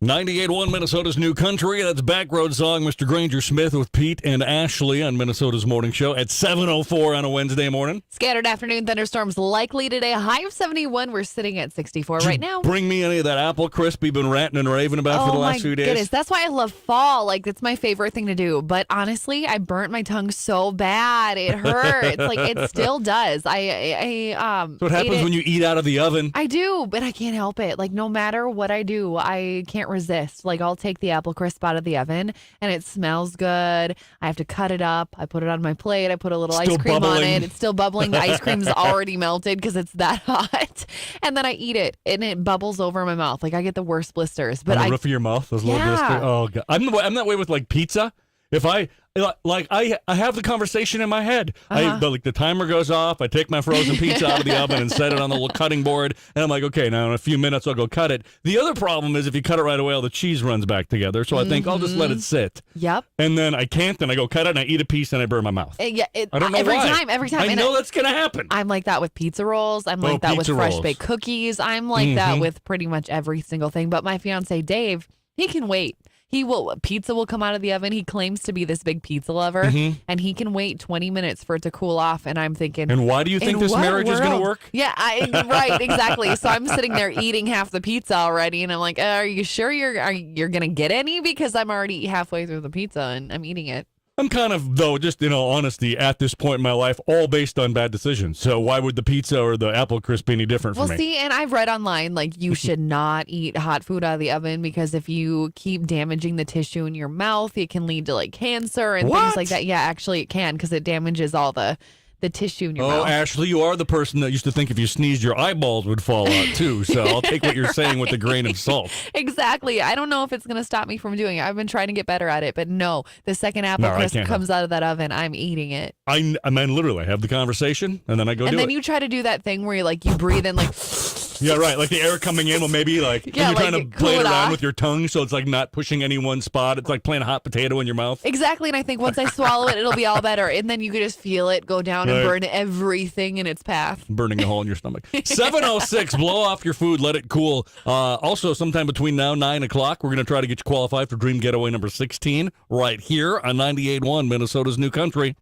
98.1 Minnesota's New Country. That's Backroad Song, Mr. Granger Smith with Pete and Ashley on Minnesota's Morning Show at 7:04 on a Wednesday morning. Scattered afternoon thunderstorms likely today. A high of 71. We're sitting at 64 right now. Bring me any of that apple crisp you've been ranting and raving about for the last few days. Oh my goodness, that's why I love fall. Like, it's my favorite thing to do. But honestly, I burnt my tongue so bad. It hurts. Like, it still does. So what happens when you eat out of the oven? I do, but I can't help it. Like, no matter what I do, I can't resist. Like, I'll take the apple crisp out of the oven and it smells good. I have to cut it up. I put it on my plate. I put a little ice cream on it. It's still bubbling. The ice cream's already melted because it's that hot. And then I eat it and it bubbles over my mouth. Like, I get the worst blisters. But on the roof of your mouth? Those little blisters? Oh, God. I'm that way with, like, pizza. If I have the conversation in my head. The timer goes off. I take my frozen pizza out of the oven and set it on the little cutting board. And I'm like, okay, now in a few minutes I'll go cut it. The other problem is if you cut it right away, all the cheese runs back together. So I think I'll just let it sit. Yep. And then I can't. Then I go cut it and I eat a piece and I burn my mouth. I don't know every why. Every time. I know that's going to happen. I'm like that with pizza rolls. I'm like that with fresh baked cookies. I'm like that with pretty much every single thing. But my fiance, Dave, he can wait. Pizza will come out of the oven. He claims to be this big pizza lover, and he can wait 20 minutes for it to cool off. And I'm thinking, and why do you think this marriage is going to work? Yeah, right, exactly. So I'm sitting there eating half the pizza already, and I'm like, are you sure you're going to get any? Because I'm already halfway through the pizza and I'm eating it. I'm kind of, though, just in all honesty, at this point in my life, all based on bad decisions. So why would the pizza or the apple crisp be any different for me? Well, see, and I've read online, like, you should not eat hot food out of the oven because if you keep damaging the tissue in your mouth, it can lead to, like, cancer and things like that. Yeah, actually it can because it damages all the tissue in your mouth. Oh, Ashley, you are the person that used to think if you sneezed, your eyeballs would fall out, too. So I'll take what you're saying with a grain of salt. Exactly. I don't know if it's going to stop me from doing it. I've been trying to get better at it, but no, the second apple crisp comes out of that oven, I'm eating it. I mean, literally, I have the conversation, and then I go do it. And then you try to do that thing where you breathe in, like... Yeah, right. Like the air coming in, well, maybe when you're trying to play it around with your tongue, so it's like not pushing any one spot. It's like playing a hot potato in your mouth. Exactly. And I think once I swallow it, it'll be all better. And then you can just feel it go down and burn everything in its path. Burning a hole in your stomach. 7:06, blow off your food, let it cool. Also, sometime between now and 9 o'clock, we're going to try to get you qualified for Dream Getaway number 16 right here on 98.1 Minnesota's New Country.